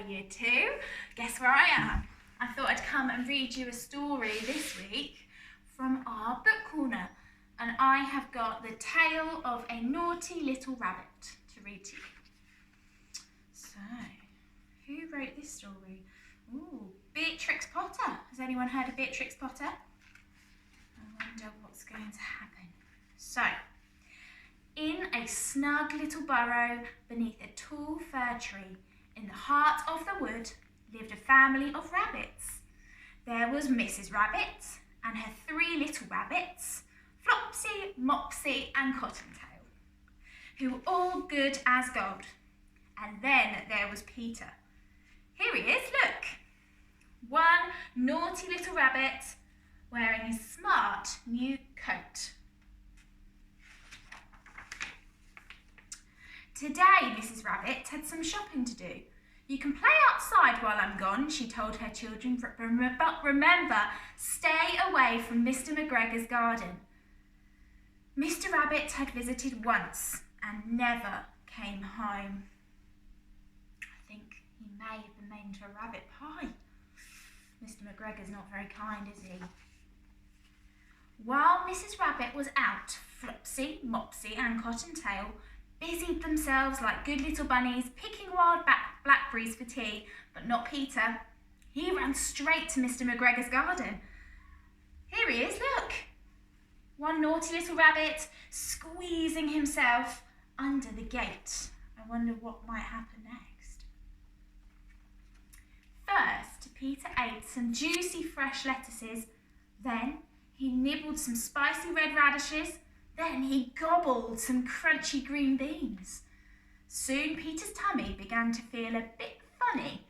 Year 2. Guess where I am? I thought I'd come and read you a story this week from our book corner. And I have got The Tale of a Naughty Little Rabbit to read to you. So, who wrote this story? Ooh, Beatrix Potter. Has anyone heard of Beatrix Potter? I wonder what's going to happen. So, in a snug little burrow beneath a tall fir tree in the heart of the wood lived a family of rabbits. There was Mrs. Rabbit and her 3 little rabbits, Flopsy, Mopsy and Cottontail, who were all good as gold. And then there was Peter. Here he is, look. One naughty little rabbit wearing his smart new coat. Today, Mrs. Rabbit had some shopping to do. You can play outside while I'm gone, she told her children, but remember, stay away from Mr. McGregor's garden. Mr. Rabbit had visited once and never came home. I think he may have been made into a rabbit pie. Mr. McGregor's not very kind, is he? While Mrs. Rabbit was out, Flopsy, Mopsy and Cottontail busied themselves like good little bunnies, picking wild blackberries for tea, but not Peter. He ran straight to Mr. McGregor's garden. Here he is, look. One naughty little rabbit squeezing himself under the gate. I wonder what might happen next. First, Peter ate some juicy fresh lettuces. Then he nibbled some spicy red radishes. Then he gobbled some crunchy green beans. Soon Peter's tummy began to feel a bit funny.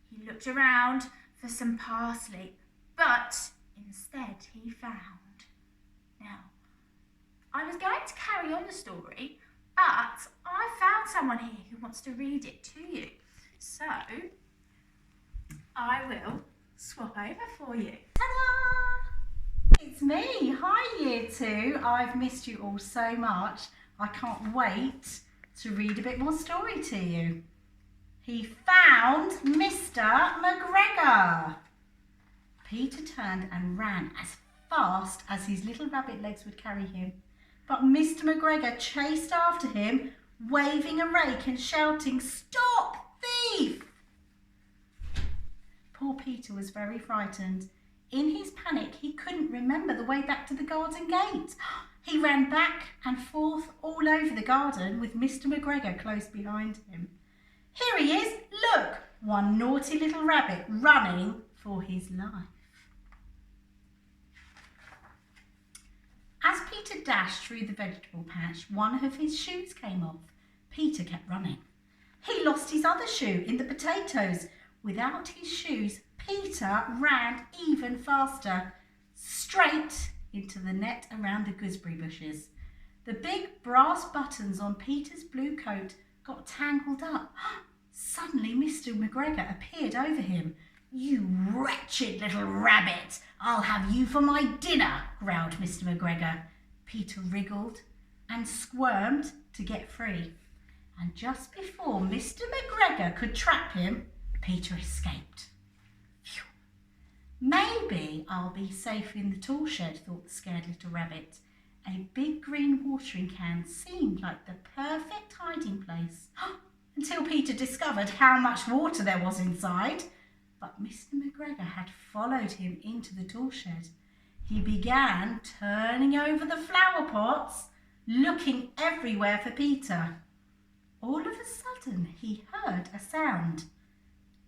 He looked around for some parsley, but instead he found. Now, I was going to carry on the story, but I found someone here who wants to read it to you. So, I will swap over for you. Ta-da! It's me. Hi, Year 2. I've missed you all so much. I can't wait to read a bit more story to you. He found Mr. McGregor. Peter turned and ran as fast as his little rabbit legs would carry him. But Mr. McGregor chased after him, waving a rake and shouting, "Stop, thief!" Poor Peter was very frightened. In his panic, he couldn't remember the way back to the garden gate. He ran back and forth all over the garden with Mr. McGregor close behind him. Here he is, look, one naughty little rabbit running for his life. As Peter dashed through the vegetable patch, one of his shoes came off. Peter kept running. He lost his other shoe in the potatoes. Without his shoes, Peter ran even faster, straight into the net around the gooseberry bushes. The big brass buttons on Peter's blue coat got tangled up. Suddenly, Mr. McGregor appeared over him. "You wretched little rabbit, I'll have you for my dinner," growled Mr. McGregor. Peter wriggled and squirmed to get free. And just before Mr. McGregor could trap him, Peter escaped. Phew. Maybe I'll be safe in the tool shed, thought the scared little rabbit. A big green watering can seemed like the perfect hiding place until Peter discovered how much water there was inside. But Mr. McGregor had followed him into the tool shed. He began turning over the flower pots, looking everywhere for Peter. All of a sudden, he heard a sound.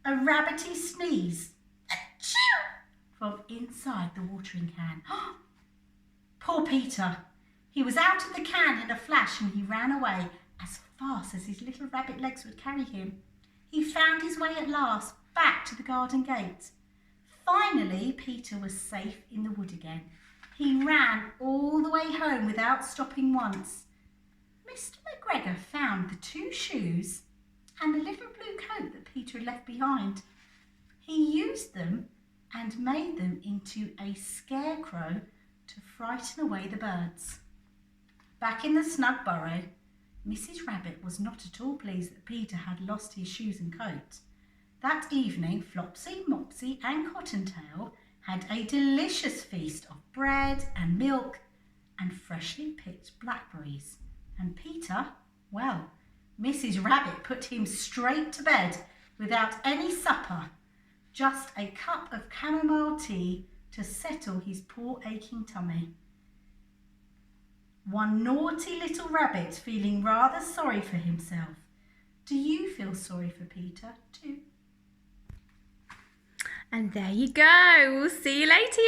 A rabbity sneeze, achoo, from inside the watering can. Poor Peter. He was out of the can in a flash and he ran away as fast as his little rabbit legs would carry him. He found his way at last back to the garden gate. Finally, Peter was safe in the wood again. He ran all the way home without stopping once. Mr. McGregor found the 2 shoes and the little blue coat that Peter had left behind. He used them and made them into a scarecrow to frighten away the birds. Back in the snug burrow, Mrs. Rabbit was not at all pleased that Peter had lost his shoes and coat. That evening, Flopsy, Mopsy and Cottontail had a delicious feast of bread and milk and freshly picked blackberries. And Peter, well, Mrs. Rabbit put him straight to bed without any supper, just a cup of chamomile tea to settle his poor aching tummy. One naughty little rabbit feeling rather sorry for himself. Do you feel sorry for Peter too? And there you go. We'll see you later.